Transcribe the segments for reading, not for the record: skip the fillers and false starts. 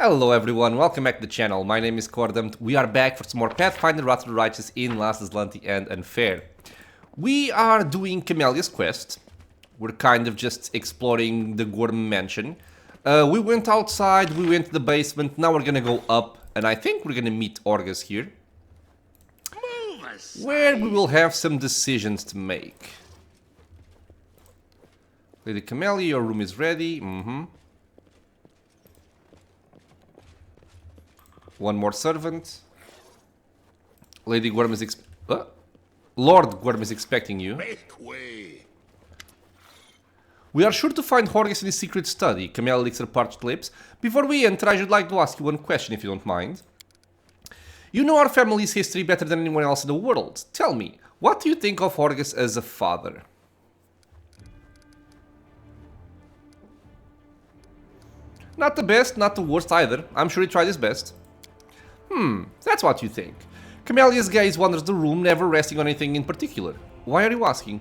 Hello everyone, welcome back to the channel. My name is Cordam. We are back for some more Pathfinder WotR Righteous in Last Azlanti and Unfair. We are doing Camelia's quest. We're kind of just exploring the Gorm mansion. We went outside, we went to the basement, now we're gonna go up, and I think we're gonna meet Orgus here. Where we will have some decisions to make. Lady Camelia, your room is ready. One more servant. Lady Gorm is Lord Gorm is expecting you. Make way. We are sure to find Horgus in his secret study. Camelia licks her parched lips. Before we enter, I should like to ask you one question, if you don't mind. You know our family's history better than anyone else in the world. Tell me, what do you think of Horgus as a father? Not the best, not the worst either. I'm sure he tried his best. That's what you think. Camelia's gaze wanders the room, never resting on anything in particular. Why are you asking?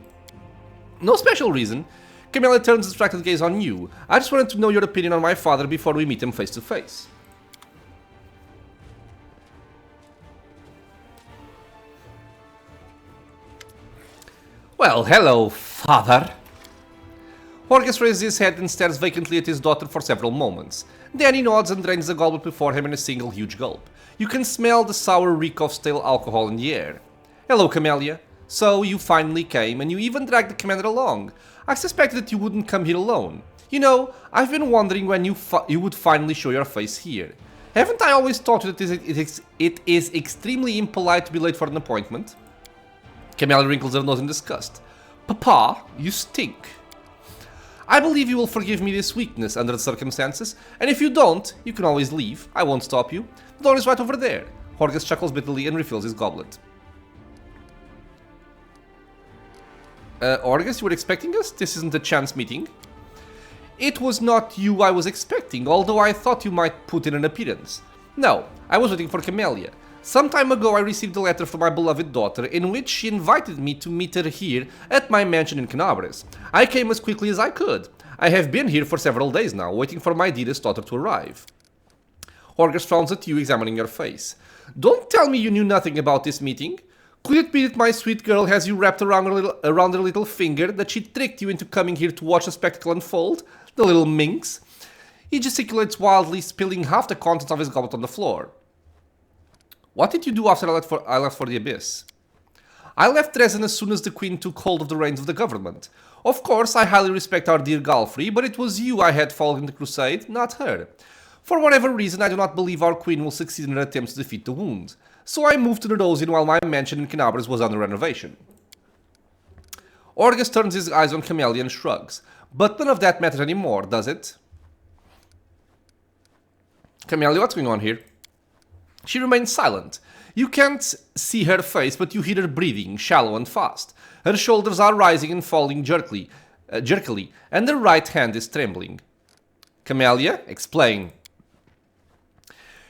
No special reason. Camelia turns a distracted gaze on you. I just wanted to know your opinion on my father before we meet him face to face. Well, hello, father. Horgus raises his head and stares vacantly at his daughter for several moments. Then he nods and drains the goblet before him in a single huge gulp. You can smell the sour reek of stale alcohol in the air. Hello, Camelia. So, you finally came, and you even dragged the commander along. I suspected that you wouldn't come here alone. You know, I've been wondering when you would finally show your face here. Haven't I always taught you that it is extremely impolite to be late for an appointment? Camelia wrinkles her nose in disgust. Papa, you stink. I believe you will forgive me this weakness under the circumstances, and if you don't, you can always leave. I won't stop you. The door is right over there. Horgus chuckles bitterly and refills his goblet. Orgus, you were expecting us? This isn't a chance meeting. It was not you I was expecting, although I thought you might put in an appearance. No, I was waiting for Camelia. Some time ago I received a letter from my beloved daughter in which she invited me to meet her here at my mansion in Canabres. I came as quickly as I could. I have been here for several days now, waiting for my dearest daughter to arrive. Horgus frowns at you, examining your face. Don't tell me you knew nothing about this meeting. Could it be that my sweet girl has you wrapped around her little finger, that she tricked you into coming here to watch the spectacle unfold? The little minx. He gesticulates wildly, spilling half the contents of his goblet on the floor. What did you do after I left for the Abyss? I left Dresden as soon as the Queen took hold of the reins of the government. Of course, I highly respect our dear Galfrey, but it was you I had followed in the crusade, not her. For whatever reason, I do not believe our Queen will succeed in her attempts to defeat the wound. So I moved to the Rosin while my mansion in Canabres was under renovation. Orgus turns his eyes on Camelia and shrugs. But none of that matters anymore, does it? Camelia, what's going on here? She remains silent. You can't see her face, but you hear her breathing, shallow and fast. Her shoulders are rising and falling jerkily, and her right hand is trembling. Camelia, explain.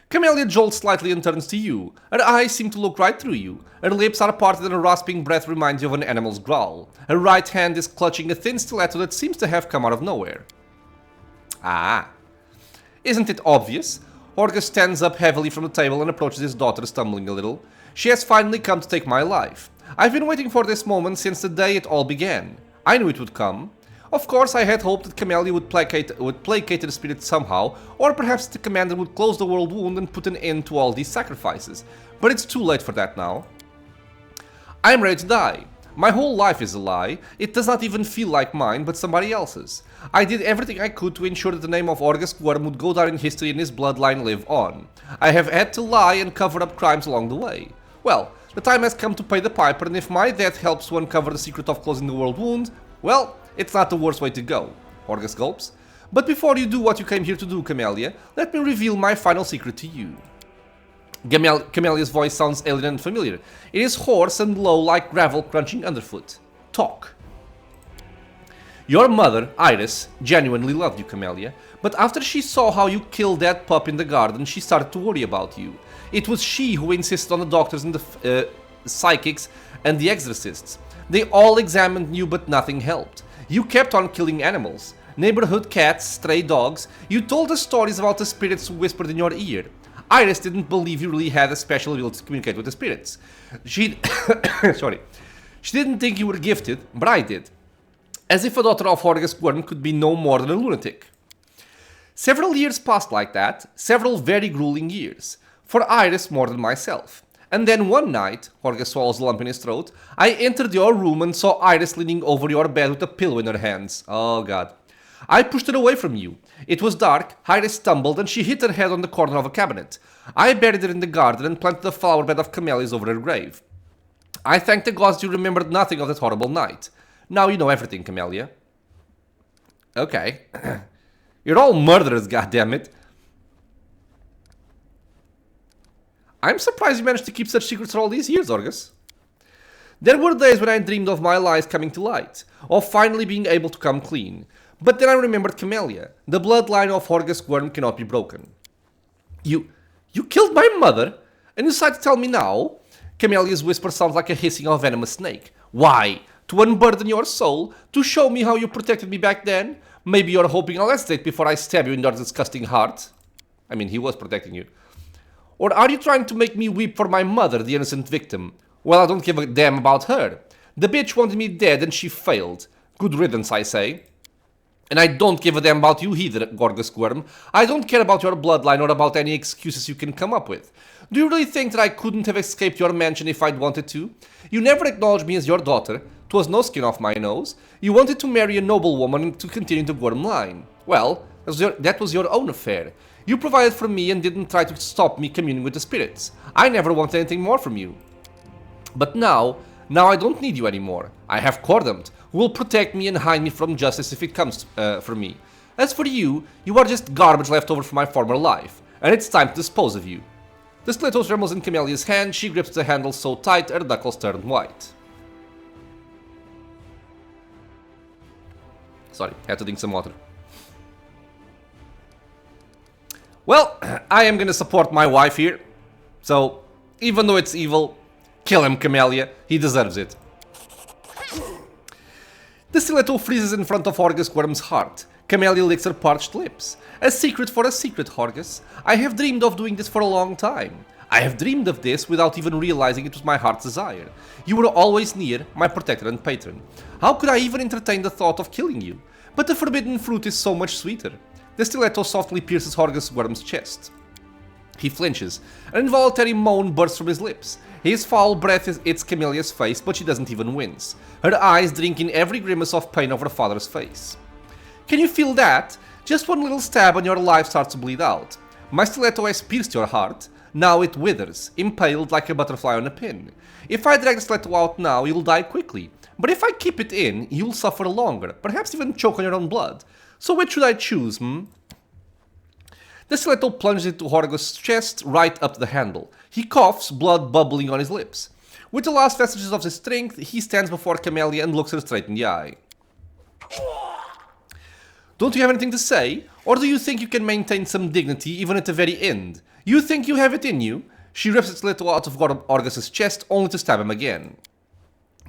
Camelia jolts slightly and turns to you. Her eyes seem to look right through you. Her lips are parted and her rasping breath reminds you of an animal's growl. Her right hand is clutching a thin stiletto that seems to have come out of nowhere. Ah. Isn't it obvious? Horgus stands up heavily from the table and approaches his daughter, stumbling a little. She has finally come to take my life. I've been waiting for this moment since the day it all began. I knew it would come. Of course, I had hoped that Camelia would placate the spirit somehow, or perhaps the commander would close the world wound and put an end to all these sacrifices. But it's too late for that now. I'm ready to die. My whole life is a lie. It does not even feel like mine, but somebody else's. I did everything I could to ensure that the name of Orgus Gorm would go down in history and his bloodline live on. I have had to lie and cover up crimes along the way. Well, the time has come to pay the piper, and if my death helps to uncover the secret of closing the world wound, well, it's not the worst way to go. Orgus gulps. But before you do what you came here to do, Camelia, let me reveal my final secret to you. Camelia's voice sounds alien and familiar. It is hoarse and low like gravel crunching underfoot. Talk. Your mother, Iris, genuinely loved you, Camelia, but after she saw how you killed that pup in the garden, she started to worry about you. It was she who insisted on the doctors and the psychics and the exorcists. They all examined you, but nothing helped. You kept on killing animals. neighborhood cats, stray dogs. You told us stories about the spirits whispered in your ear. Iris didn't believe you really had a special ability to communicate with the spirits. She... sorry. She didn't think you were gifted, but I did. As if a daughter of Horgus Gwern could be no more than a lunatic. Several years passed like that, several very grueling years. For Iris more than myself. And then one night, Horgus swallows a lump in his throat, I entered your room and saw Iris leaning over your bed with a pillow in her hands. Oh god. I pushed her away from you. It was dark, Iris stumbled and she hit her head on the corner of a cabinet. I buried her in the garden and planted a flower bed of camellias over her grave. I thank the gods you remembered nothing of that horrible night. Now you know everything, Camelia. Okay. You're all murderers, goddammit. I'm surprised you managed to keep such secrets for all these years, Orgus. There were days when I dreamed of my lies coming to light, of finally being able to come clean. But then I remembered Camelia. The bloodline of Horgus Gwern cannot be broken. You killed my mother? And you decide to tell me now? Camelia's whisper sounds like a hissing of a venomous snake. Why? To unburden your soul? To show me how you protected me back then? Maybe you're hoping I'll hesitate before I stab you in your disgusting heart? I mean, he was protecting you. Or are you trying to make me weep for my mother, the innocent victim? Well, I don't give a damn about her. The bitch wanted me dead and she failed. Good riddance, I say. And I don't give a damn about you either, Gorgus Gwern. I don't care about your bloodline or about any excuses you can come up with. Do you really think that I couldn't have escaped your mansion if I'd wanted to? You never acknowledged me as your daughter. 'Twas no skin off my nose. You wanted to marry a noblewoman and to continue the Gwern line. Well, that was your own affair. You provided for me and didn't try to stop me communing with the spirits. I never wanted anything more from you. But now I don't need you anymore. I have Cordampt, who will protect me and hide me from justice if it comes for me. As for you, you are just garbage left over from my former life, and it's time to dispose of you. The stiletto trembles in Camelia's hand, she grips the handle so tight her knuckles turn white. Sorry, had to drink some water. Well, I am gonna support my wife here. So, even though it's evil, kill him, Camelia. He deserves it. The stiletto freezes in front of Horgus Gwern's heart. Camelia licks her parched lips. A secret for a secret, Horgus. I have dreamed of doing this for a long time. I have dreamed of this without even realizing it was my heart's desire. You were always near, my protector and patron. How could I even entertain the thought of killing you? But the forbidden fruit is so much sweeter. The stiletto softly pierces Horgus Gwern's chest. He flinches. An involuntary moan bursts from his lips. His foul breath hits Camelia's face, but she doesn't even wince. Her eyes drink in every grimace of pain of her father's face. Can you feel that? Just one little stab and your life starts to bleed out. My stiletto has pierced your heart. Now it withers, impaled like a butterfly on a pin. If I drag the stiletto out now, you'll die quickly. But if I keep it in, you'll suffer longer, perhaps even choke on your own blood. So which should I choose, The stiletto plunges into Horgus' chest, right up to the handle. He coughs, blood bubbling on his lips. With the last vestiges of his strength, he stands before Camelia and looks her straight in the eye. Don't you have anything to say? Or do you think you can maintain some dignity even at the very end? You think you have it in you? She rips the stiletto out of Horgus' chest, only to stab him again.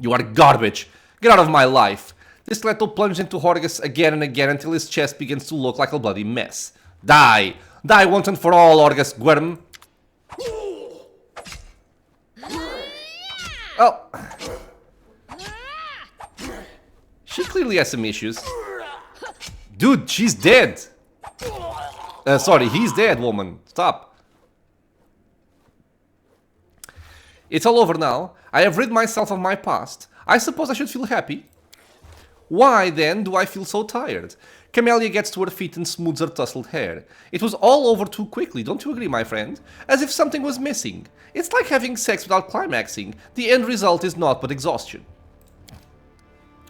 You are garbage! Get out of my life! The stiletto plunges into Horgus again and again until his chest begins to look like a bloody mess. Die! Die once and for all, Horgus Gwern! Oh. She clearly has some issues. Dude, she's dead! Sorry, he's dead, woman. Stop. It's all over now. I have rid myself of my past. I suppose I should feel happy. Why, then, do I feel so tired? Camelia gets to her feet and smooths her tousled hair. It was all over too quickly, don't you agree, my friend? As if something was missing. It's like having sex without climaxing. The end result is naught but exhaustion.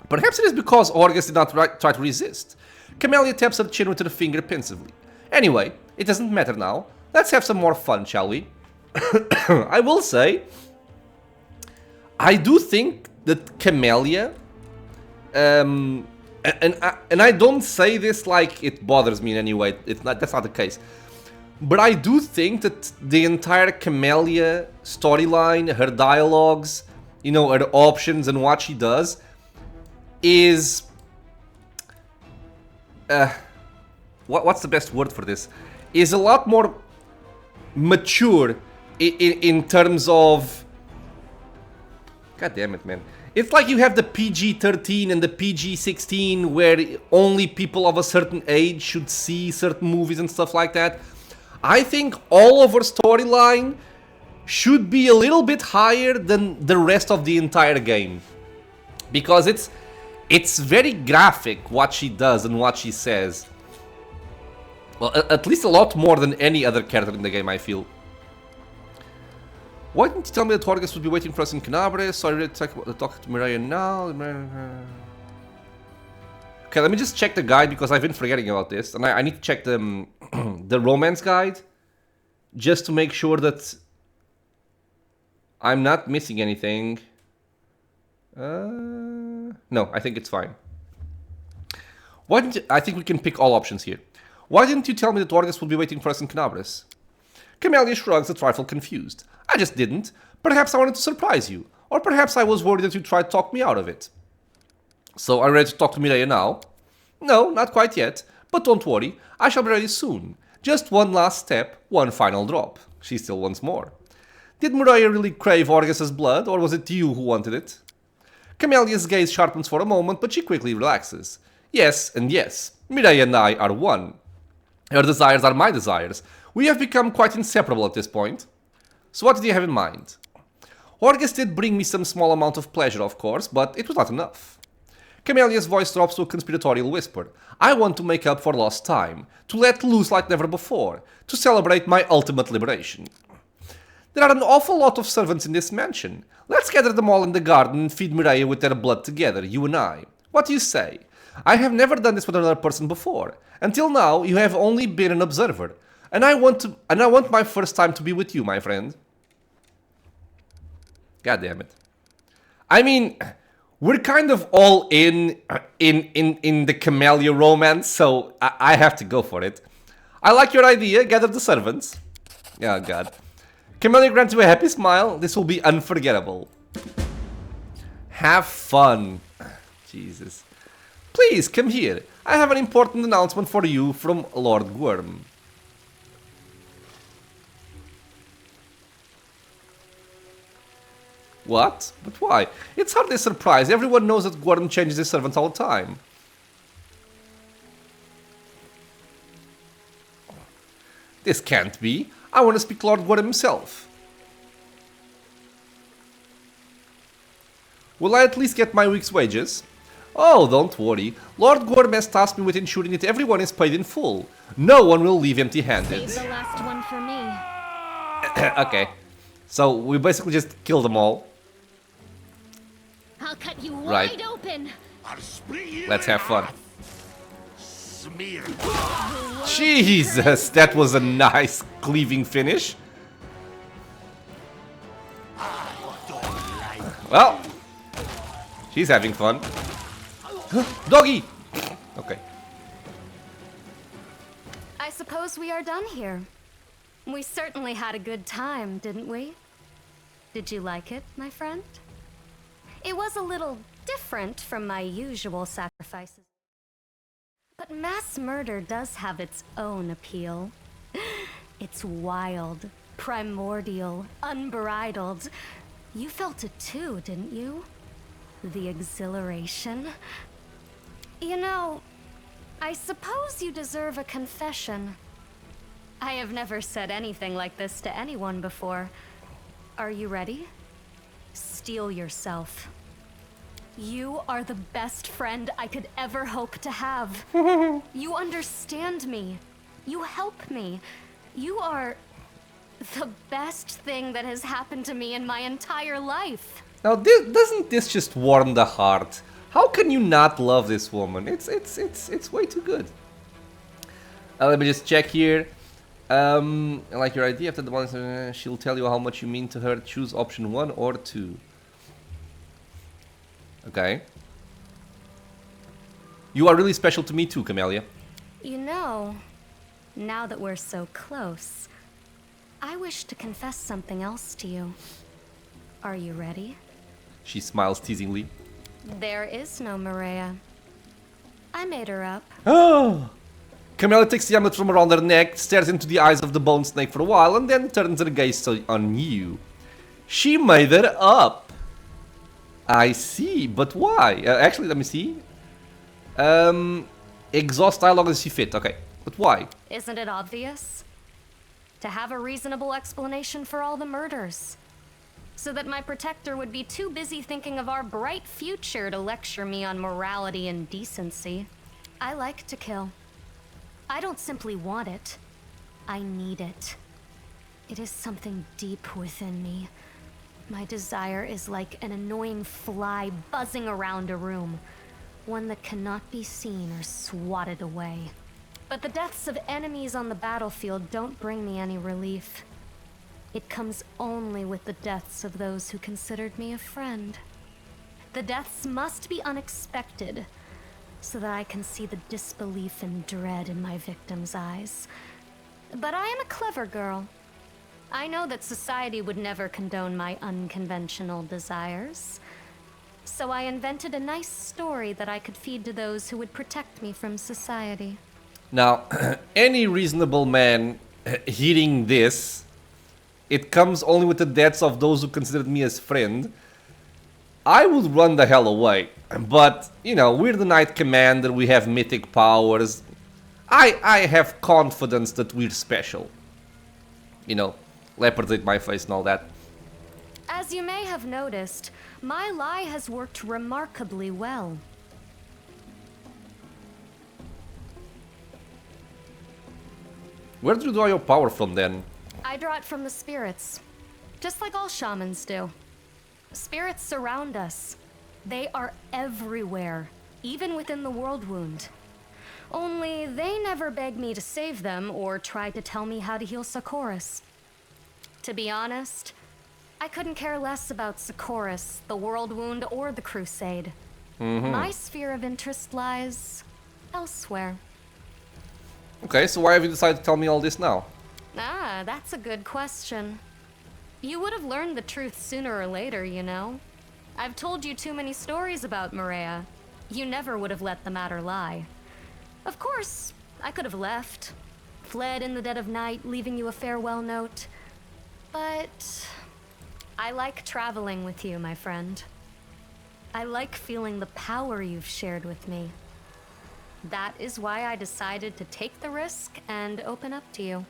Perhaps it is because Horgus did not try to resist. Camelia taps her chin with her finger pensively. Anyway, it doesn't matter now. Let's have some more fun, shall we? I will say, I do think that Camelia, and I don't say this like it bothers me in any way. That's not the case. But I do think that the entire Camelia storyline, her dialogues, you know, her options and what she does, is what's the best word for this? Is a lot more mature in terms of... God damn it, man. It's like you have the PG-13 and the PG-16 where only people of a certain age should see certain movies and stuff like that. I think all of her storyline should be a little bit higher than the rest of the entire game. Because it's very graphic what she does and what she says. Well, at least a lot more than any other character in the game, I feel. Why didn't you tell me that Torgus would be waiting for us in Canabre? Sorry to talk to Mireia now. Okay, let me just check the guide because I've been forgetting about this. And I need to check the, the romance guide. Just to make sure that I'm not missing anything. No, I think it's fine. Why didn't you, I think we can pick all options here. Why didn't you tell me that Torgus would be waiting for us in Canabres? Camelia shrugs, a trifle confused. I just didn't. Perhaps I wanted to surprise you. Or perhaps I was worried that you'd try to talk me out of it. So, are you ready to talk to Mireia now? No, not quite yet. But don't worry, I shall be ready soon. Just one last step, one final drop. She still wants more. Did Mireia really crave Orgus's blood, or was it you who wanted it? Camelia's gaze sharpens for a moment, but she quickly relaxes. Yes, and yes. Mireia and I are one. Her desires are my desires. We have become quite inseparable at this point. So what did you have in mind? Orgus did bring me some small amount of pleasure, of course, but it was not enough. Camelia's voice drops to a conspiratorial whisper. I want to make up for lost time, to let loose like never before, to celebrate my ultimate liberation. There are an awful lot of servants in this mansion. Let's gather them all in the garden and feed Mireia with their blood together, you and I. What do you say? I have never done this with another person before. Until now, you have only been an observer. And I want my first time to be with you, my friend. God damn it. I mean, we're kind of all in the Camelia romance, so I have to go for it. I like your idea, gather the servants. Oh god. Camelia grants you a happy smile. This will be unforgettable. Have fun. Jesus. Please, come here. I have an important announcement for you from Lord Worm. What? But why? It's hardly a surprise. Everyone knows that Gordon changes his servants all the time. This can't be. I want to speak to Lord Gordon himself. Will I at least get my week's wages? Oh, don't worry. Lord Gordon has tasked me with ensuring that everyone is paid in full. No one will leave empty-handed. Save the last one for me. Okay. So, we basically just killed them all. I'll cut you Right. wide open. Let's have fun. Jesus, that was a nice cleaving finish. Well, she's having fun. Doggy! Okay. I suppose we are done here. We certainly had a good time, didn't we? Did you like it, my friend? It was a little different from my usual sacrifices. But mass murder does have its own appeal. It's wild, primordial, unbridled. You felt it too, didn't you? The exhilaration. You know, I suppose you deserve a confession. I have never said anything like this to anyone before. Are you ready? Steel yourself. You are the best friend I could ever hope to have. You understand me. You help me. You are the best thing that has happened to me in my entire life. Now, doesn't this just warm the heart? How can you not love this woman? It's way too good. Let me just check here. I like your idea. After the one, she'll tell you how much you mean to her. Choose option 1 or 2. Okay. You are really special to me too, Camelia. You know, now that we're so close, I wish to confess something else to you. Are you ready? She smiles teasingly. There is no Mireia. I made her up. Oh! Camelia takes the amulet from around her neck, stares into the eyes of the bone snake for a while, and then turns her gaze on you. She made her up! I see, but why? Actually, let me see. Exhaust dialogue as she fit, okay. But why? Isn't it obvious? To have a reasonable explanation for all the murders. So that my protector would be too busy thinking of our bright future to lecture me on morality and decency. I like to kill. I don't simply want it. I need it. It is something deep within me. My desire is like an annoying fly buzzing around a room. One that cannot be seen or swatted away. But the deaths of enemies on the battlefield don't bring me any relief. It comes only with the deaths of those who considered me a friend. The deaths must be unexpected, so that I can see the disbelief and dread in my victims' eyes. But I am a clever girl. I know that society would never condone my unconventional desires. So I invented a nice story that I could feed to those who would protect me from society. Now, any reasonable man hearing this, it comes only with the deaths of those who considered me as friend, I would run the hell away. But, you know, we're the Knight Commander, we have mythic powers. I have confidence that we're special. You know, leopards ate my face and all that. As you may have noticed, my lie has worked remarkably well. Where do you draw your power from then? I draw it from the spirits, just like all shamans do. Spirits surround us. They are everywhere, even within the world wound. Only they never beg me to save them or try to tell me how to heal Socorus. To be honest, I couldn't care less about Socorus, the world wound, or the crusade. My sphere of interest lies elsewhere. Okay, so why have you decided to tell me all this now? Ah, that's a good question. You would have learned the truth sooner or later, you know. I've told you too many stories about Maria. You never would have let the matter lie. Of course, I could have left. Fled in the dead of night, leaving you a farewell note. But I like traveling with you, my friend. I like feeling the power you've shared with me. That is why I decided to take the risk and open up to you.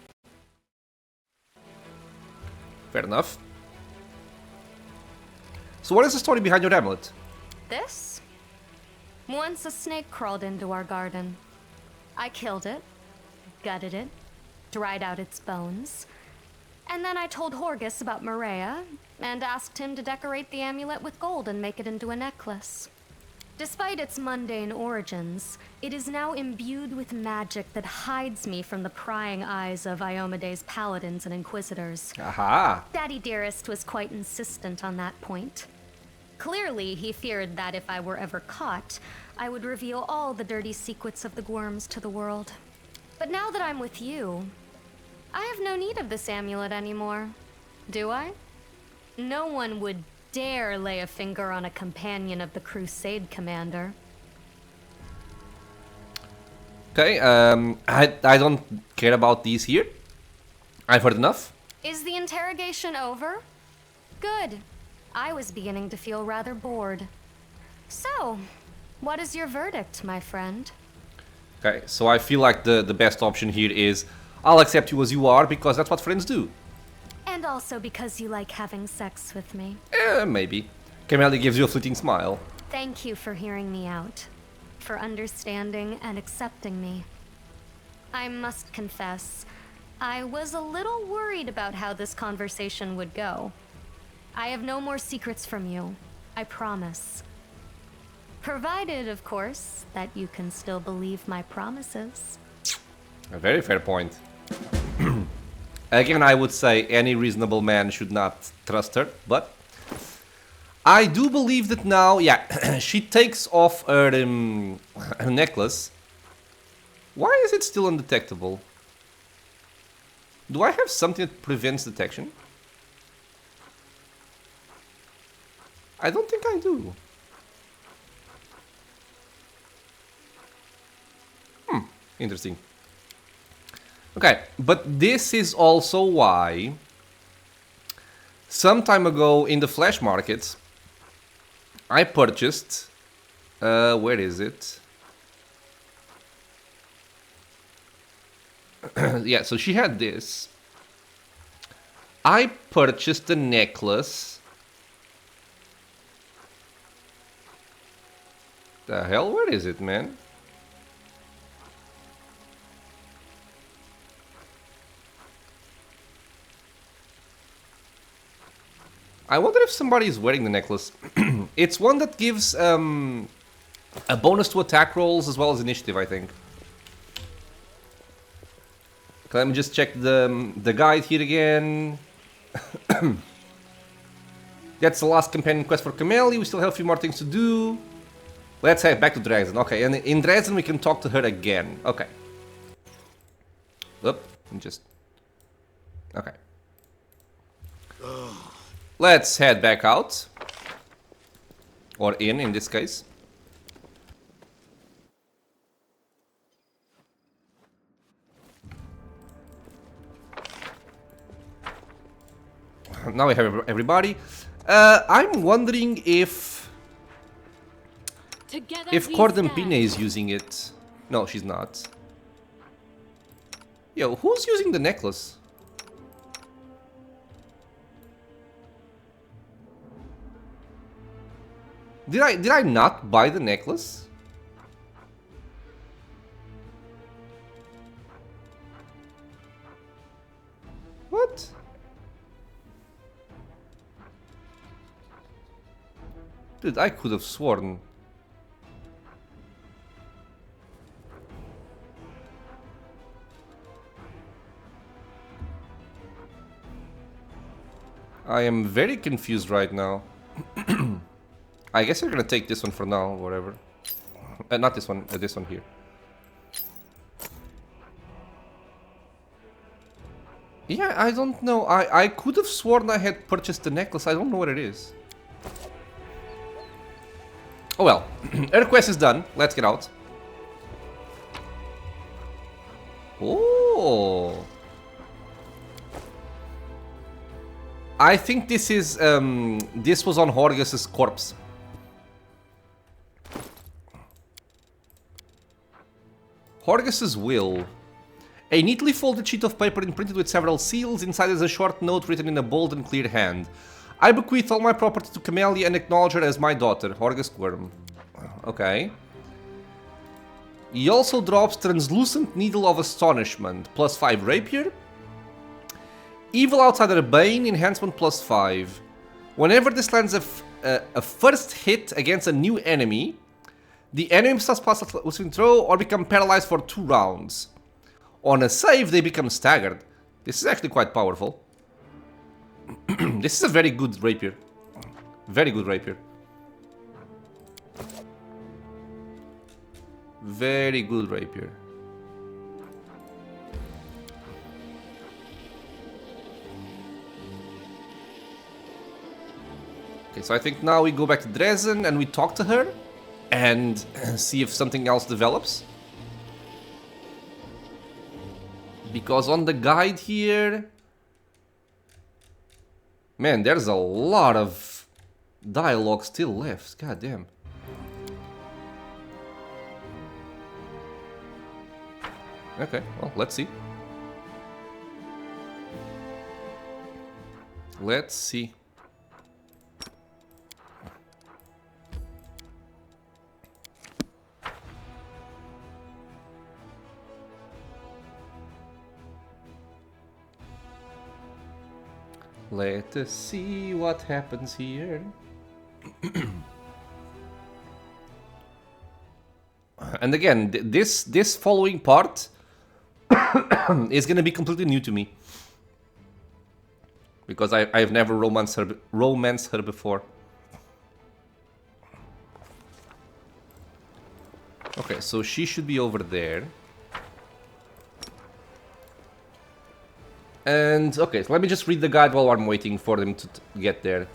Fair enough. So what is the story behind your amulet? This? Once a snake crawled into our garden. I killed it, gutted it, dried out its bones, and then I told Horgus about Maria and asked him to decorate the amulet with gold and make it into a necklace. Despite its mundane origins, it is now imbued with magic that hides me from the prying eyes of Iomede's paladins and inquisitors. Aha! Daddy Dearest was quite insistent on that point. Clearly, he feared that if I were ever caught, I would reveal all the dirty secrets of the Gwyrms to the world. But now that I'm with you, I have no need of this amulet anymore. Do I? No one would dare lay a finger on a companion of the Crusade Commander. Okay, I don't care about these here. I've heard enough. Is the interrogation over? Good. I was beginning to feel rather bored. So, what is your verdict, my friend? Okay, so I feel like the best option here is I'll accept you as you are because that's what friends do. And also because you like having sex with me. Maybe. Camelia gives you a fleeting smile. Thank you for hearing me out, for understanding and accepting me. I must confess, I was a little worried about how this conversation would go. I have no more secrets from you, I promise. Provided, of course, that you can still believe my promises. A very fair point. Again, I would say any reasonable man should not trust her, but I do believe that now, yeah, she takes off her necklace. Why is it still undetectable? Do I have something that prevents detection? I don't think I do. Interesting. Okay, but this is also why some time ago in the flash market I purchased where is it? Yeah, so she had this. I purchased a necklace. The hell, where is it, man? I wonder if somebody is wearing the necklace. It's one that gives a bonus to attack rolls as well as initiative, I think. Okay, let me just check the guide here again. That's the last companion quest for Camelia. We still have a few more things to do. Let's head back to Dresden. Okay, and in Dresden we can talk to her again. Okay. Oop, just... Okay. Let's head back out. Or in this case. Now we have everybody. I'm wondering if Cordampine is using it. No, she's not. Yo, who's using the necklace? Did I not buy the necklace? What? Dude, I could have sworn. I am very confused right now. I guess we're gonna take this one for now, whatever. Not this one here. Yeah, I don't know. I could have sworn I had purchased the necklace. I don't know what it is. Oh well. Our quest is done. Let's get out. Oh. I think this is this was on Horgus's corpse. Horgus's will. A neatly folded sheet of paper imprinted with several seals. Inside is a short note written in a bold and clear hand. I bequeath all my property to Camelia and acknowledge her as my daughter, Horgus Quirm. Okay. He also drops Translucent Needle of Astonishment, +5 Rapier. Evil Outsider Bane, enhancement +5. Whenever this lands a first hit against a new enemy, the enemy must pass a withering throw or become paralyzed for 2 rounds. On a save, they become staggered. This is actually quite powerful. This is a very good rapier. Very good rapier. Very good rapier. Okay, so I think now we go back to Dresden and we talk to her and see if something else develops. Because on the guide here... Man, there's a lot of dialogue still left. God damn. Okay, well, let's see. Let's see. Let us see what happens here. And again, this following part is gonna be completely new to me. Because I've never romanced her before. Okay, so she should be over there. And, okay, so let me just read the guide while I'm waiting for them to get there.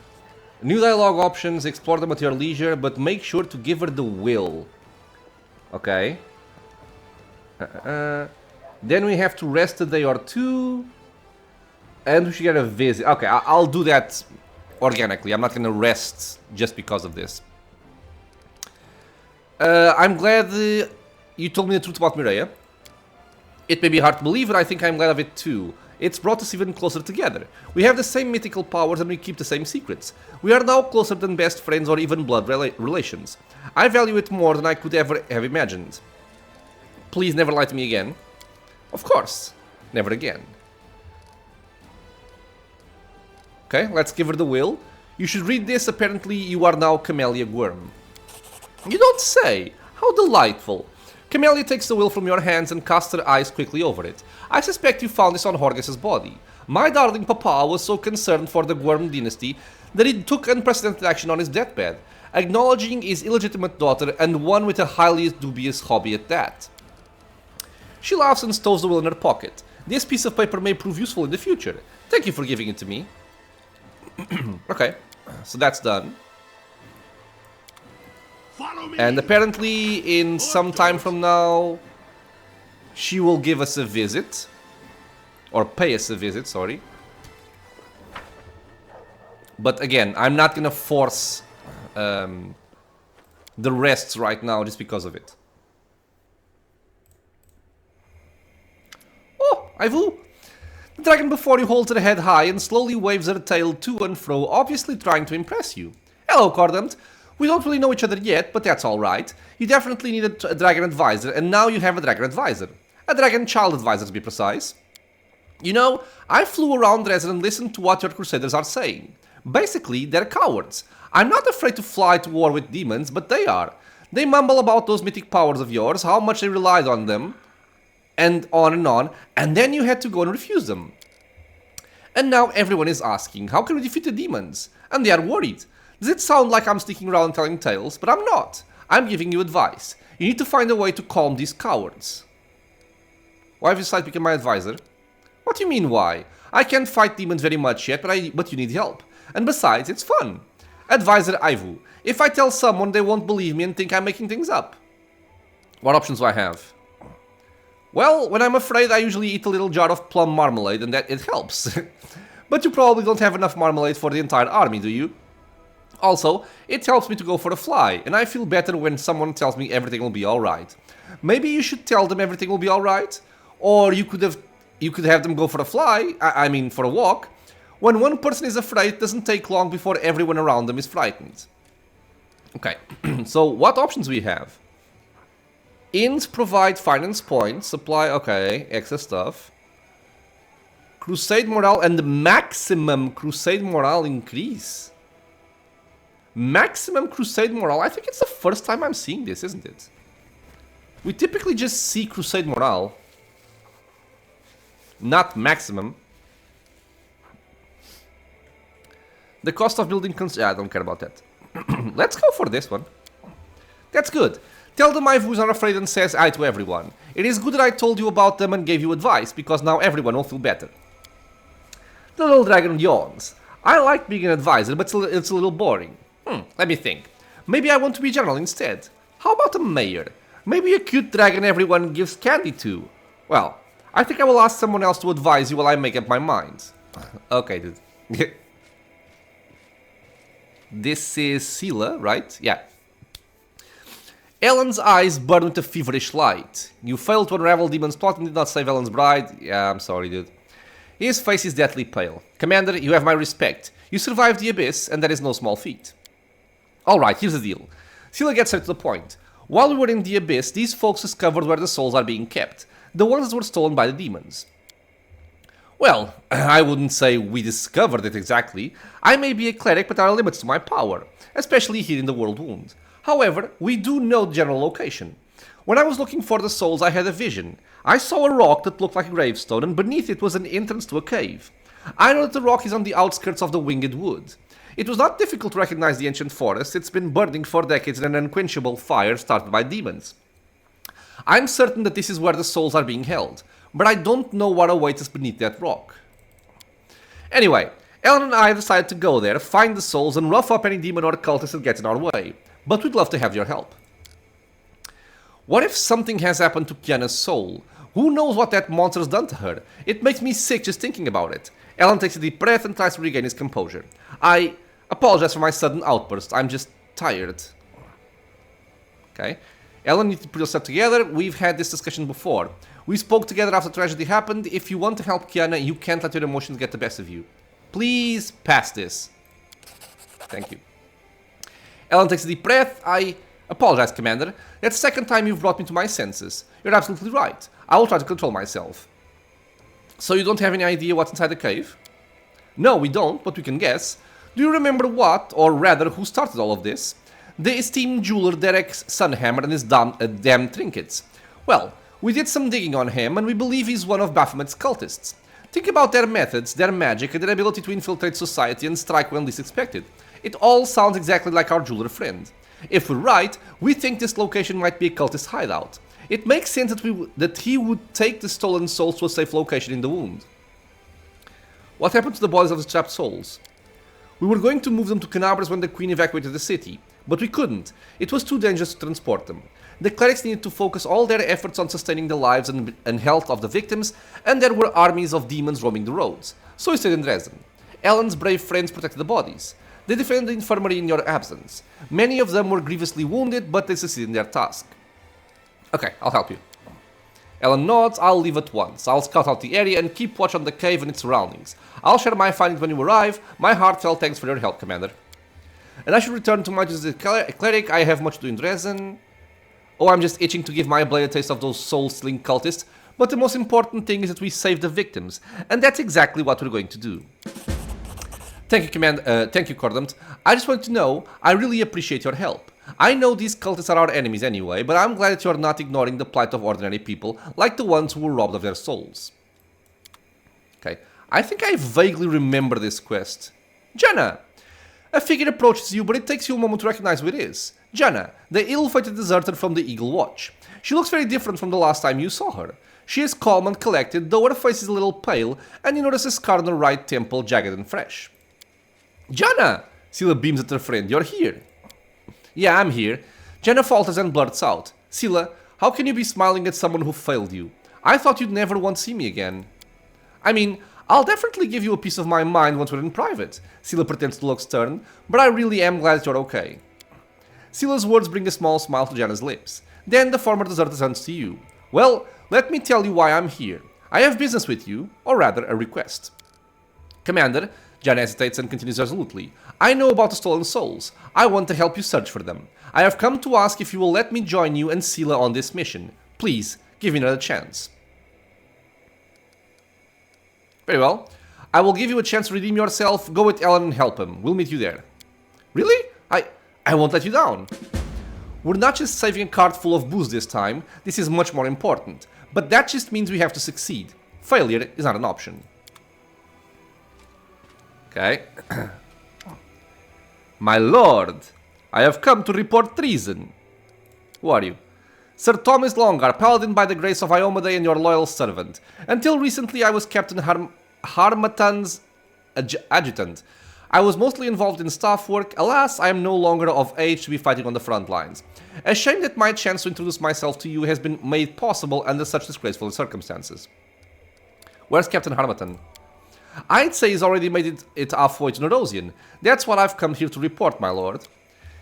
New dialogue options, explore them at your leisure, but make sure to give her the will. Okay. Then we have to rest a day or two. And we should get a visit. Okay, I'll do that organically. I'm not gonna rest just because of this. I'm glad you told me the truth about Mireia. It may be hard to believe, but I think I'm glad of it too. It's brought us even closer together. We have the same mythical powers and we keep the same secrets. We are now closer than best friends or even blood relations. I value it more than I could ever have imagined. Please never lie to me again. Of course, never again. Okay, let's give her the will. You should read this. Apparently you are now Camelia Worm. You don't say! How delightful! Camelia takes the will from your hands and casts her eyes quickly over it. I suspect you found this on Horgus' body. My darling papa was so concerned for the Worm dynasty that he took unprecedented action on his deathbed, acknowledging his illegitimate daughter and one with a highly dubious hobby at that. She laughs and stows the will in her pocket. This piece of paper may prove useful in the future. Thank you for giving it to me. Okay, so that's done. And apparently in some time from now she will give us a visit. Or pay us a visit, sorry. But again, I'm not gonna force the rests right now just because of it. Oh, Ivu! The dragon before you holds her head high and slowly waves her tail to and fro, obviously trying to impress you. Hello, Cordant. We don't really know each other yet, but that's alright. You definitely need a dragon advisor, and now you have a dragon advisor. A dragon child advisor, to be precise. You know, I flew around Dresden and listened to what your crusaders are saying. Basically, they're cowards. I'm not afraid to fly to war with demons, but they are. They mumble about those mythic powers of yours, how much they relied on them, and on, and then you had to go and refuse them. And now everyone is asking, how can we defeat the demons? And they are worried. Does it sound like I'm sticking around and telling tales? But I'm not. I'm giving you advice. You need to find a way to calm these cowards. Why have you decided to become my advisor? What do you mean why? I can't fight demons very much yet, but you need help. And besides, it's fun. Advisor Ivu. If I tell someone, they won't believe me and think I'm making things up. What options do I have? Well, when I'm afraid, I usually eat a little jar of plum marmalade and that it helps. But you probably don't have enough marmalade for the entire army, do you? Also, it helps me to go for a fly, and I feel better when someone tells me everything will be alright. Maybe you should tell them everything will be alright? Or you could have them go for a fly, I mean for a walk. When one person is afraid, it doesn't take long before everyone around them is frightened. Okay, so what options we have? Inns provide finance points, supply, okay, extra stuff. Crusade morale and the maximum crusade morale increase. Maximum crusade morale, I think it's the first time I'm seeing this, isn't it? We typically just see crusade morale. Not maximum. The cost of building yeah, I don't care about that. Let's go for this one. That's good. Tell them Ivu's not afraid and says hi to everyone. It is good that I told you about them and gave you advice, because now everyone will feel better. The little dragon yawns. I like being an advisor, but it's a little boring. Let me think. Maybe I want to be general instead. How about a mayor? Maybe a cute dragon everyone gives candy to. Well, I think I will ask someone else to advise you while I make up my mind. Okay, dude. This is Sela, right? Yeah. Ellen's eyes burn with a feverish light. You failed to unravel Demon's plot and did not save Ellen's bride. Yeah, I'm sorry, dude. His face is deathly pale. Commander, you have my respect. You survived the abyss, and that is no small feat. Alright, here's the deal. Sela gets straight to the point. While we were in the abyss, these folks discovered where the souls are being kept. The ones that were stolen by the demons. Well, I wouldn't say we discovered it exactly. I may be a cleric, but there are limits to my power, especially here in the World Wound. However, we do know the general location. When I was looking for the souls, I had a vision. I saw a rock that looked like a gravestone, and beneath it was an entrance to a cave. I know that the rock is on the outskirts of the Winged Wood. It was not difficult to recognize the ancient forest. It's been burning for decades in an unquenchable fire started by demons. I'm certain that this is where the souls are being held, but I don't know what awaits us beneath that rock. Anyway, Ellen and I decided to go there, find the souls, and rough up any demon or cultist that gets in our way. But we'd love to have your help. What if something has happened to Kiana's soul? Who knows what that monster's done to her? It makes me sick just thinking about it. Alan takes a deep breath and tries to regain his composure. I apologize for my sudden outburst. I'm just tired. Okay. Alan, you need to put yourself together. We've had this discussion before. We spoke together after tragedy happened. If you want to help Kiana, you can't let your emotions get the best of you. Please pass this. Thank you. Alan takes a deep breath. I apologize, Commander. That's the second time you've brought me to my senses. You're absolutely right. I will try to control myself. So you don't have any idea what's inside the cave? No, we don't, but we can guess. Do you remember what, or rather, who started all of this? The esteemed jeweler Derek Sunhammer and his damn trinkets. Well, we did some digging on him, and we believe he's one of Baphomet's cultists. Think about their methods, their magic, and their ability to infiltrate society and strike when least expected. It all sounds exactly like our jeweler friend. If we're right, we think this location might be a cultist hideout. It makes sense that he would take the stolen souls to a safe location in the wound. What happened to the bodies of the trapped souls? We were going to move them to Canabras when the Queen evacuated the city, but we couldn't. It was too dangerous to transport them. The clerics needed to focus all their efforts on sustaining the lives and health of the victims, and there were armies of demons roaming the roads. So we stayed in Dresden. Alan's brave friends protected the bodies. They defended the infirmary in your absence. Many of them were grievously wounded, but they succeeded in their task. Okay, I'll help you. Alan nods. I'll leave at once. I'll scout out the area and keep watch on the cave and its surroundings. I'll share my findings when you arrive. My heartfelt thanks for your help, Commander. And I should return to my duties as a cleric. I have much to do in Dresden. Oh, I'm just itching to give my blade a taste of those soul-stealing cultists. But the most important thing is that we save the victims. And that's exactly what we're going to do. Thank you, thank you, Cordant. I just want to know, I really appreciate your help. I know these cultists are our enemies anyway, but I'm glad that you're not ignoring the plight of ordinary people, like the ones who were robbed of their souls. Okay, I think I vaguely remember this quest. Janna! A figure approaches you, but it takes you a moment to recognize who it is. Janna, the ill-fated deserter from the Eagle Watch. She looks very different from the last time you saw her. She is calm and collected, though her face is a little pale, and you notice a scar on her right temple, jagged and fresh. Janna! Scylla beams at her friend. You're here. Yeah, I'm here. Janna falters and blurts out. Scylla, how can you be smiling at someone who failed you? I thought you'd never want to see me again. I mean, I'll definitely give you a piece of my mind once we're in private. Scylla pretends to look stern, but I really am glad that you're okay. Scylla's words bring a small smile to Janna's lips. Then the former deserter turns to you. Well, let me tell you why I'm here. I have business with you, or rather, a request. Commander, Janna hesitates and continues resolutely. I know about the stolen souls. I want to help you search for them. I have come to ask if you will let me join you and Scylla on this mission. Please, give me another chance. Very well. I will give you a chance to redeem yourself. Go with Alan and help him. We'll meet you there. Really? I won't let you down. We're not just saving a cart full of booze this time. This is much more important. But that just means we have to succeed. Failure is not an option. Okay. My lord, I have come to report treason. Who are you? Sir Thomas Longar, paladin by the grace of Iomade and your loyal servant. Until recently I was Captain Harmatan's adjutant. I was mostly involved in staff work. Alas, I am no longer of age to be fighting on the front lines. A shame that my chance to introduce myself to you has been made possible under such disgraceful circumstances. Where's Captain Harmatan? I'd say he's already made it halfway to Nerosian. That's what I've come here to report, my lord.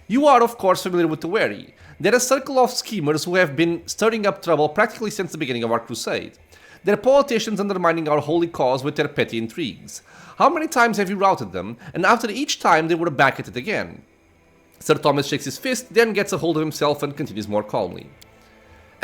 You are, of course, familiar with the WotR. They're a circle of schemers who have been stirring up trouble practically since the beginning of our crusade. They're politicians undermining our holy cause with their petty intrigues. How many times have you routed them, and after each time they were back at it again? Sir Thomas shakes his fist, then gets a hold of himself and continues more calmly.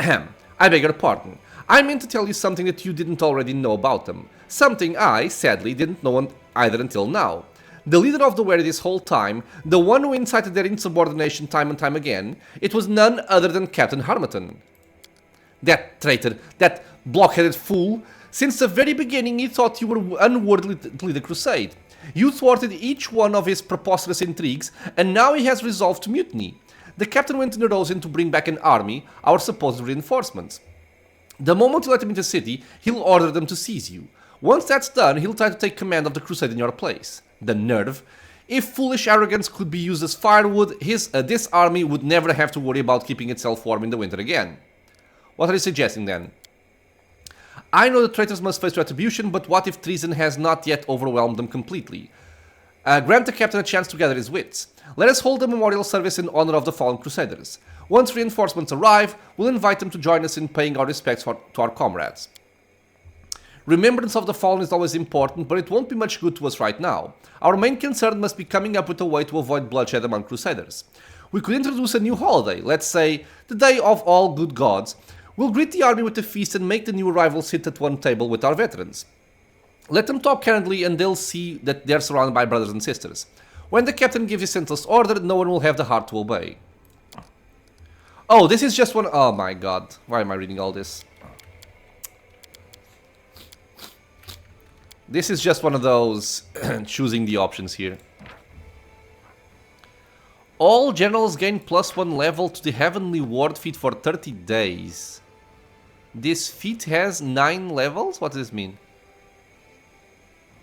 Ahem, I beg your pardon. I meant to tell you something that you didn't already know about them. Something I, sadly, didn't know either until now. The leader of the WotR this whole time, the one who incited their insubordination time and time again, it was none other than Captain Harmatan. That traitor, that blockheaded fool, since the very beginning he thought you were unworthy to lead the crusade. You thwarted each one of his preposterous intrigues, and now he has resolved to mutiny. The captain went to Nerosian to bring back an army, our supposed reinforcements. The moment you let him into the city, he'll order them to seize you. Once that's done, he'll try to take command of the crusade in your place. The nerve. If foolish arrogance could be used as firewood, this army would never have to worry about keeping itself warm in the winter again. What are you suggesting then? I know the traitors must face retribution, but what if treason has not yet overwhelmed them completely? Grant the captain a chance to gather his wits. Let us hold a memorial service in honor of the fallen crusaders. Once reinforcements arrive, we'll invite them to join us in paying our respects to our comrades. Remembrance of the fallen is always important, but it won't be much good to us right now. Our main concern must be coming up with a way to avoid bloodshed among crusaders. We could introduce a new holiday, let's say, the Day of All Good Gods. We'll greet the army with a feast and make the new arrivals sit at one table with our veterans. Let them talk candidly and they'll see that they're surrounded by brothers and sisters. When the captain gives his senseless order, no one will have the heart to obey. Oh, this is just one... Oh my god, why am I reading all this? This is just one of those choosing the options here. All generals gain +1 level to the Heavenly Ward feat for 30 days. This feat has 9 levels? What does this mean?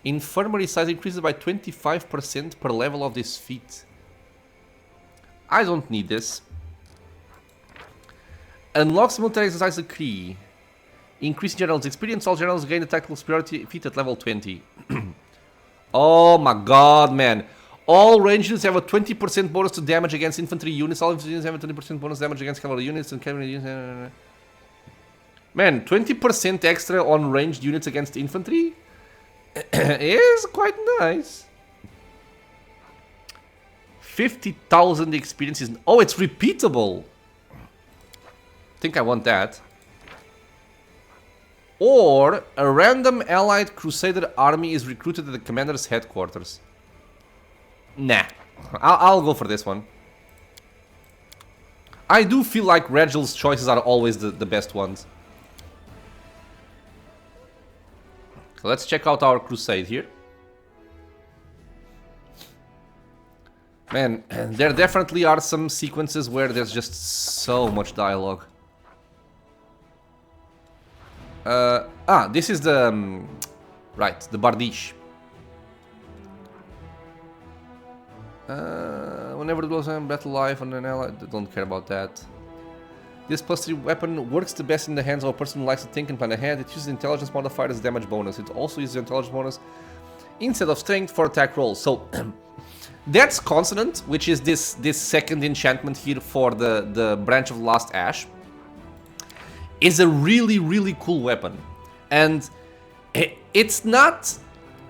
Infirmary size increases by 25% per level of this feat. I don't need this. Unlocks military exercise decree. Increase generals experience. All generals gain a tactical superiority feat at level 20. Oh my god, man. All range units have a 20% bonus to damage against infantry units. All infantry units have a 20% bonus damage against cavalry units and cavalry units. Man, 20% extra on ranged units against infantry is quite nice. 50,000 experience is... Oh, it's repeatable. I think I want that. Or a random allied crusader army is recruited at the commander's headquarters. Nah, I'll go for this one. I do feel like Regel's choices are always the best ones. So let's check out our crusade here. Man, there definitely are some sequences where there's just so much dialogue. This is the... right, the Bardiche. Whenever it goes on battle life on an ally, don't care about that. This +3 weapon works the best in the hands of a person who likes to think and plan ahead. It uses intelligence modifier as damage bonus. It also uses intelligence bonus instead of strength for attack rolls. So that's consonant, which is this second enchantment here for the branch of Last Ash, is a really cool weapon. And it's not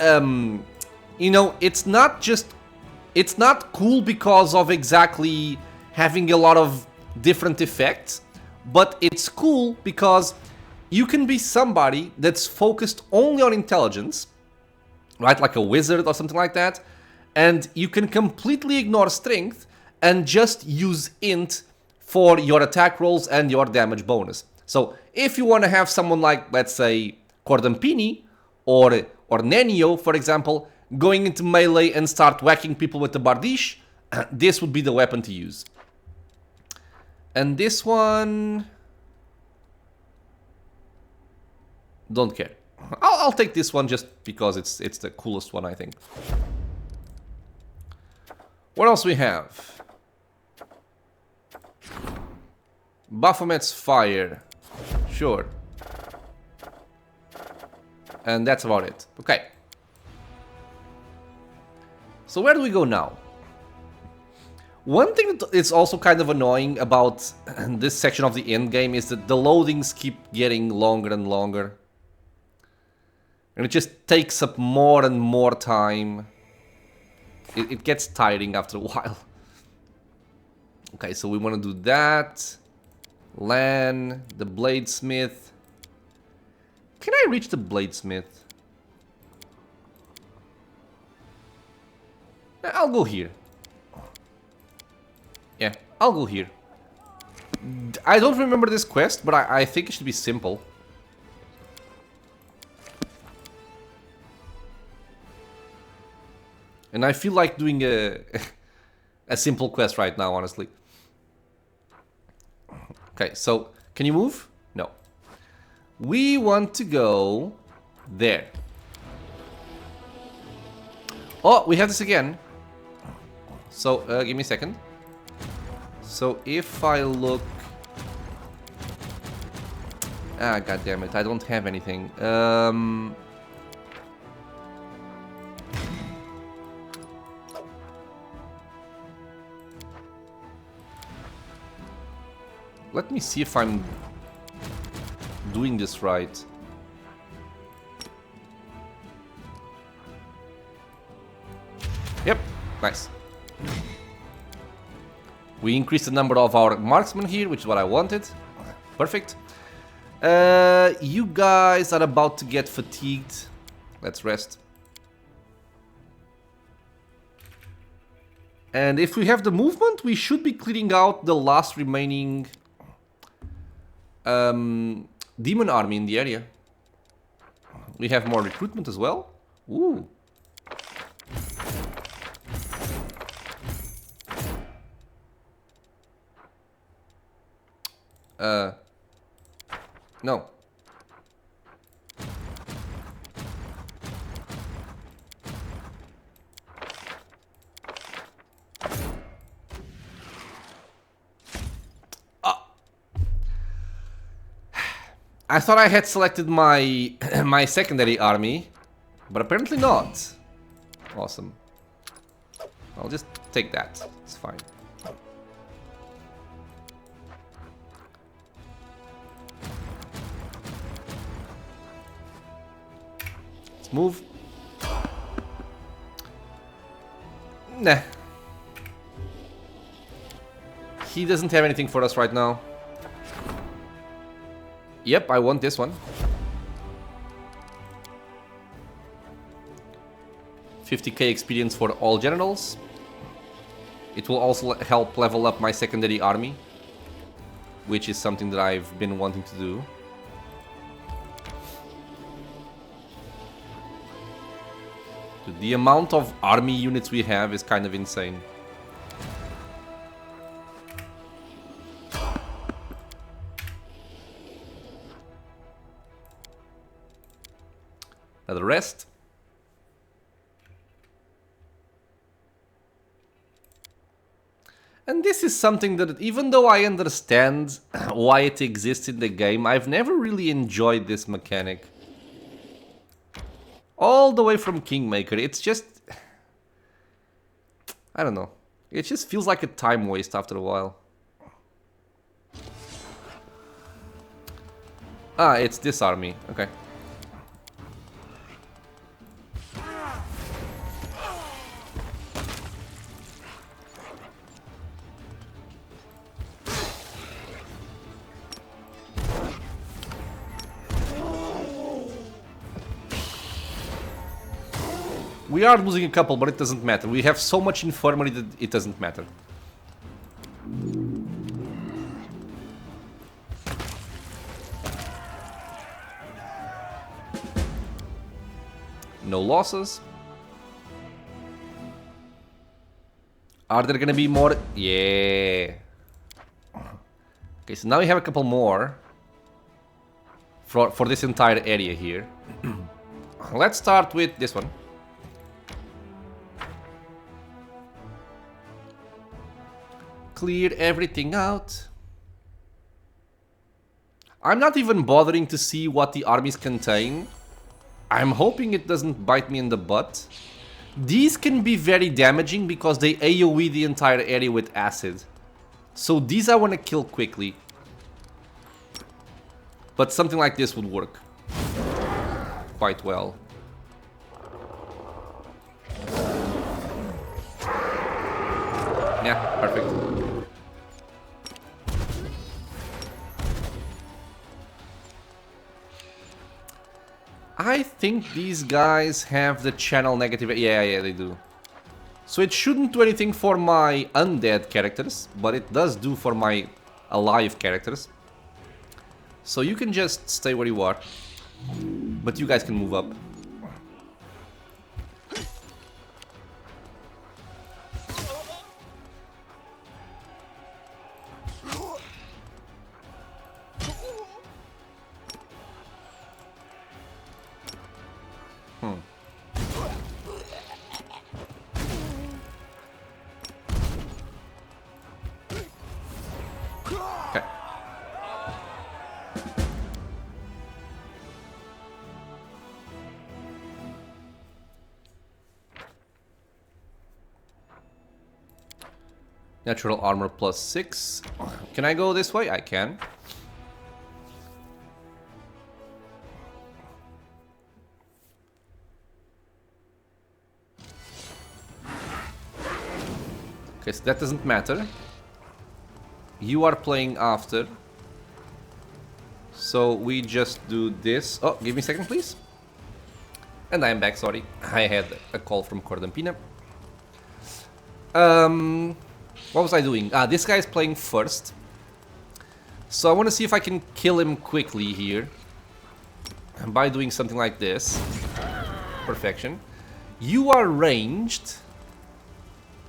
you know, it's not cool because of exactly having a lot of different effects, but it's cool because you can be somebody that's focused only on intelligence, right? Like a wizard or something like that, and you can completely ignore strength and just use int for your attack rolls and your damage bonus. So if you want to have someone like, let's say, Cordampini or Nenio, for example, going into melee and start whacking people with the Bardiche, this would be the weapon to use. And this one... don't care. I'll take this one just because it's the coolest one, I think. What else we have? Baphomet's Fire. Sure. And that's about it. Okay. So where do we go now? One thing that is also kind of annoying about this section of the end game is that the loadings keep getting longer and longer. And it just takes up more and more time. It gets tiring after a while. Okay, so we want to do that. Lan, the Bladesmith. Can I reach the Bladesmith? I'll go here. Yeah, I'll go here. I don't remember this quest, but I think it should be simple. And I feel like doing a simple quest right now, honestly. Okay, so can you move? No. We want to go there. Oh, we have this again. So, give me a second. So, if I look Ah, god damn it, I don't have anything. Let me see if I'm doing this right. Yep, nice. We increased the number of our marksmen here, which is what I wanted. Perfect. You guys are about to get fatigued. Let's rest. And if we have the movement, we should be clearing out the last remaining demon army in the area. We have more recruitment as well. Ooh. No. I thought I had selected my my secondary army, but apparently not. Awesome. I'll just take that. It's fine. Let's move. Nah. He doesn't have anything for us right now. Yep, I want this one. 50k experience for all generals. It will also help level up my secondary army, which is something that I've been wanting to do. Dude, the amount of army units we have is kind of insane. Now the rest. And this is something that, even though I understand why it exists in the game, I've never really enjoyed this mechanic. All the way from Kingmaker, it's just... I don't know. It just feels like a time waste after a while. Ah, it's this army. Okay. We are losing a couple, but it doesn't matter. We have so much infirmary that it doesn't matter. No losses. Are there gonna be more? Yeah. Okay, so now we have a couple more for this entire area here. Let's start with this one. Clear everything out. I'm not even bothering to see what the armies contain. I'm hoping it doesn't bite me in the butt. These can be very damaging because they AoE the entire area with acid. So these I want to kill quickly. But something like this would work quite well. Yeah, perfect. I think these guys have the channel negative. Yeah, they do. So it shouldn't do anything for my undead characters, but it does do for my alive characters. So you can just stay where you are, but you guys can move up. Natural armor plus 6. Can I go this way? I can. Okay, so that doesn't matter. You are playing after. So we just do this. Oh, give me a second, please. And I am back, sorry. I had a call from Cordampina. What was I doing? This guy is playing first. So I want to see if I can kill him quickly here. By doing something like this. Perfection. You are ranged.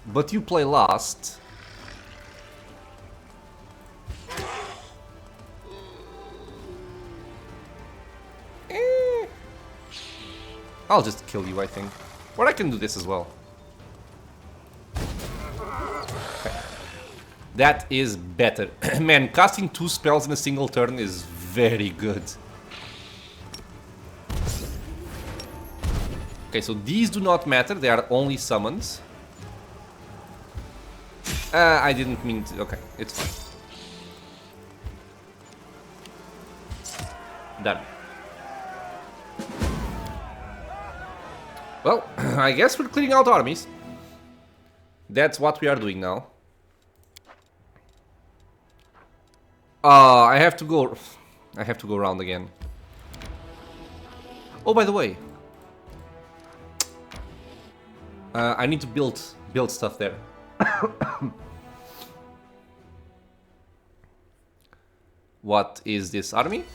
But you play last. I'll just kill you, I think. Or I can do this as well. Okay. That is better. Man, casting 2 spells in a single turn is very good. Okay, so these do not matter. They are only summons. I didn't mean to... Okay, it's fine. Done. Well, I guess we're clearing out armies. That's what we are doing now. I have to go... I have to go around again. Oh, by the way. I need to build stuff there. What is this army?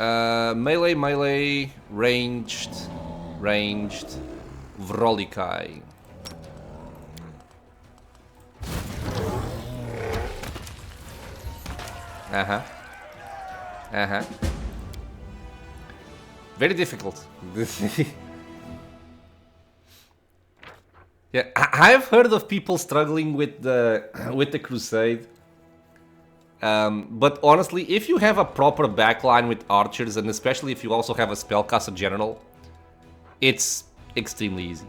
Melee, melee, ranged, Vrolikai. Very difficult. Yeah, I've heard of people struggling with the crusade. But honestly, if you have a proper backline with archers, and especially if you also have a spellcaster general, it's extremely easy.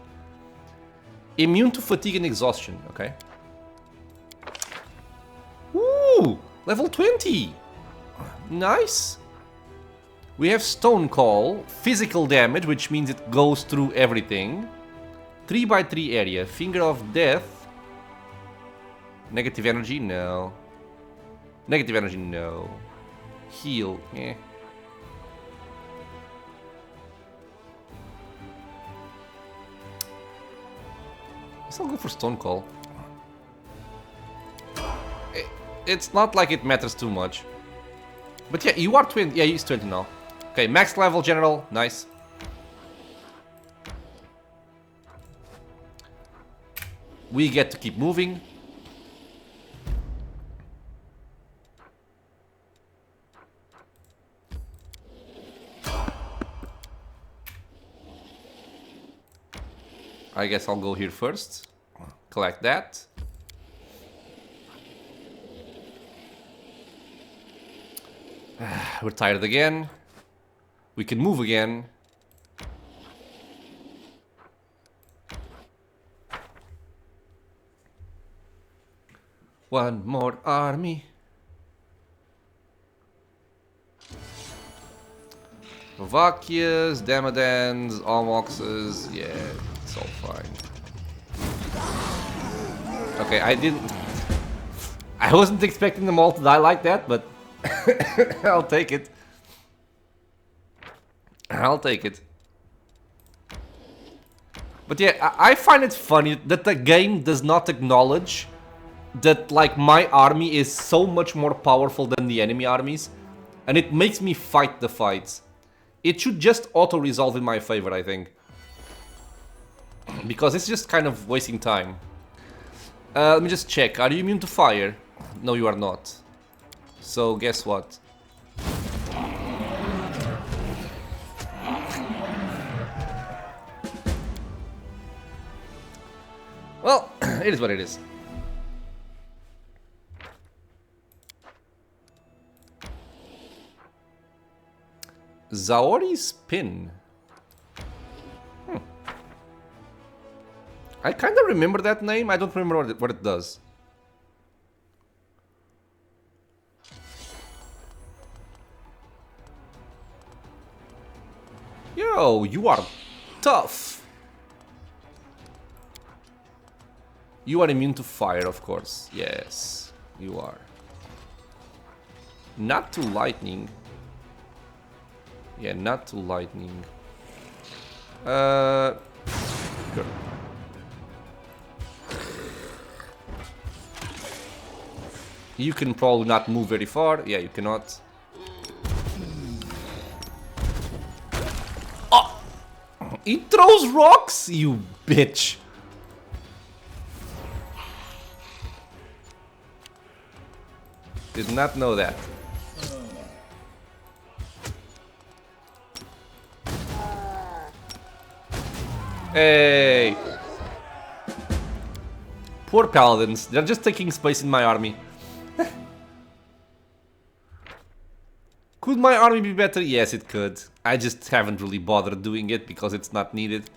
Immune to fatigue and exhaustion, okay. Ooh, level 20. Nice. We have Stone Call, physical damage, which means it goes through everything. 3x3 area, Finger of Death. Negative energy, no. Negative energy, no. Heal, eh. I'll go for Stone Call. It's not like it matters too much. But yeah, you are 20. Yeah, he's 20 now. Okay, max level general, nice. We get to keep moving. I guess I'll go here first. Collect that. We're tired again. We can move again. One more army. Slovakias, Damadans, Almoxes, yeah, it's all fine. Okay, I wasn't expecting them all to die like that, but I'll take it. I'll take it. But yeah, I find it funny that the game does not acknowledge that, like, my army is so much more powerful than the enemy armies, and it makes me fight the fights. It should just auto-resolve in my favor, I think. Because it's just kind of wasting time. Let me just check. Are you immune to fire? No, you are not. So, guess what? Well, it is what it is. Zaori's Pin. I kind of remember that name. I don't remember what it does. Yo, you are tough. You are immune to fire, of course. Yes, you are. Not to lightning. Yeah, not to lightning. Sure. You can probably not move very far. Yeah, you cannot. Oh! It throws rocks, you bitch. Did not know that. Hey! Poor paladins. They're just taking space in my army. Could my army be better? Yes, it could. I just haven't really bothered doing it because it's not needed.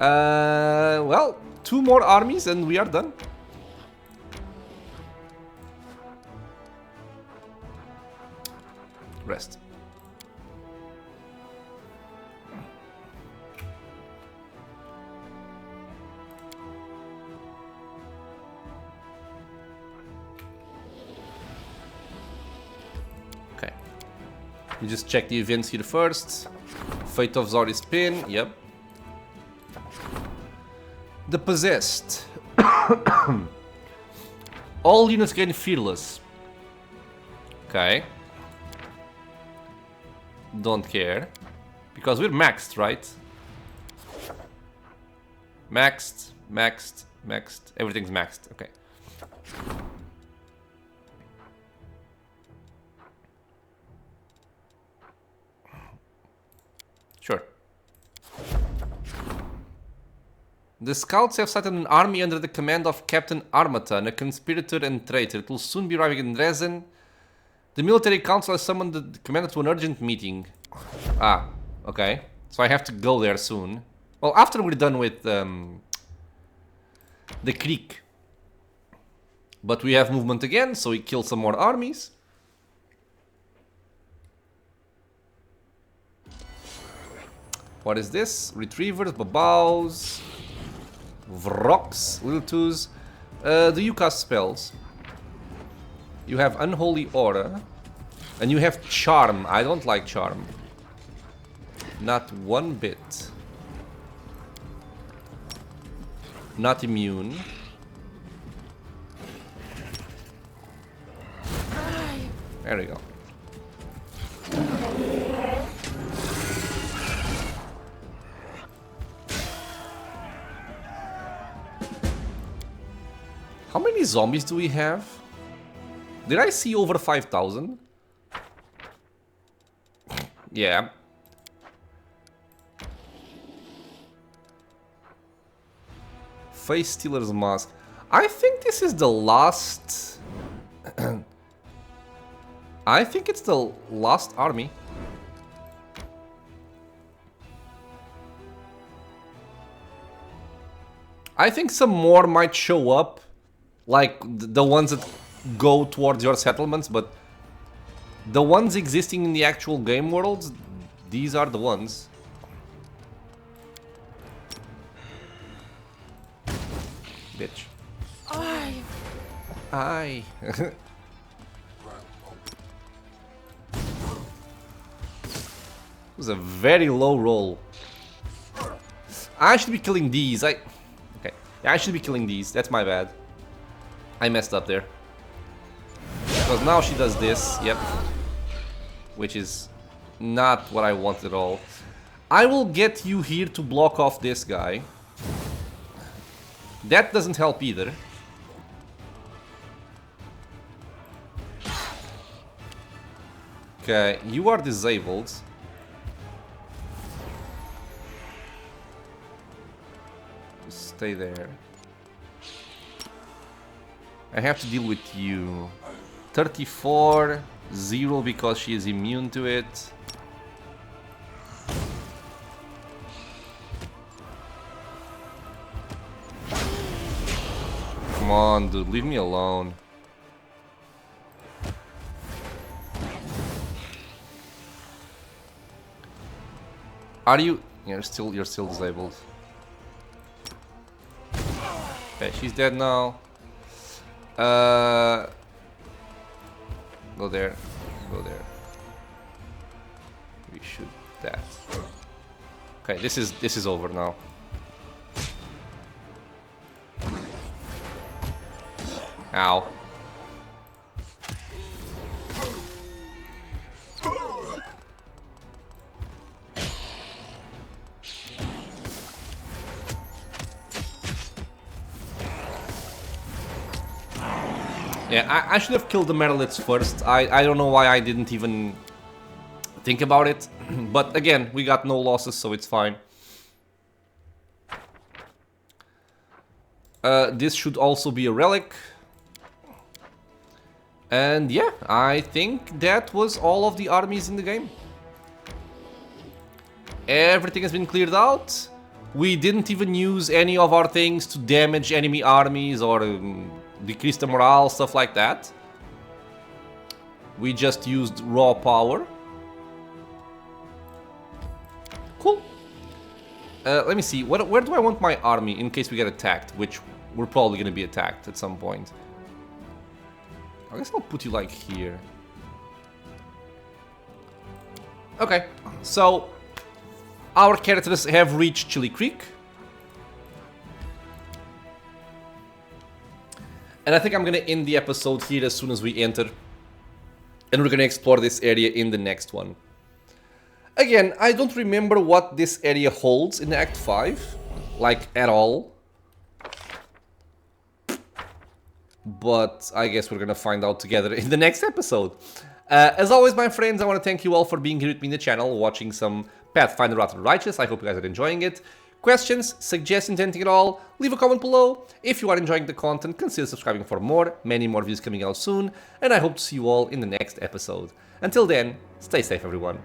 Well, 2 more armies and we are done. Rest. Okay. We just check the events here first. Fate of Zori's pin, yep. The Possessed. All units gain Fearless. Okay. Don't care. Because we're maxed, right? Maxed, maxed, maxed. Everything's maxed. Okay. Sure. The scouts have sighted an army under the command of Captain Armatan, a conspirator and traitor. It will soon be arriving in Rezen. The military council has summoned the commander to an urgent meeting. Ah, okay. So I have to go there soon. Well, after we're done with the creek. But we have movement again, so we kill some more armies. What is this? Retrievers, babaus, vroks, little twos. Do you cast spells? You have Unholy Aura. And you have Charm. I don't like Charm. Not one bit. Not immune. There we go. How many zombies do we have? Did I see over 5,000? Yeah. Face Stealer's Mask. I think this is the last... I think it's the last army. I think some more might show up. Like the ones that go towards your settlements, but the ones existing in the actual game worlds, these are the ones. Bitch. Aye. It was a very low roll. I should be killing these. Okay. Yeah, I should be killing these. That's my bad. I messed up there. Because now she does this, yep. Which is not what I want at all. I will get you here to block off this guy. That doesn't help either. Okay, you are disabled. Stay there. I have to deal with you. 34, 0 because she is immune to it. on, dude. Leave me alone. Are you... You're still disabled. Okay, she's dead now. Go there. Go there. We shoot that. Okay, this is over now. Ow. Yeah, I should have killed the Merlits first. I don't know why I didn't even think about it. But again, we got no losses, so it's fine. This should also be a relic. And yeah, I think that was all of the armies in the game. Everything has been cleared out. We didn't even use any of our things to damage enemy armies or decrease the morale, stuff like that. We just used raw power. Cool. Let me see. Where do I want my army in case we get attacked? Which we're probably going to be attacked at some point. I guess I'll put you like here. Okay, so our characters have reached Chili Creek. And I think I'm gonna end the episode here as soon as we enter. And we're gonna explore this area in the next one. Again, I don't remember what this area holds in Act 5. Like, at all. But I guess we're gonna find out together in the next episode. As always, my friends, I want to thank you all for being here with me in the channel, watching some Pathfinder WotR Righteous. I hope you guys are enjoying it. Questions, suggestions, anything at all, leave a comment below. If you are enjoying the content, consider subscribing for more. Many more videos coming out soon. And I hope to see you all in the next episode. Until then, stay safe, everyone.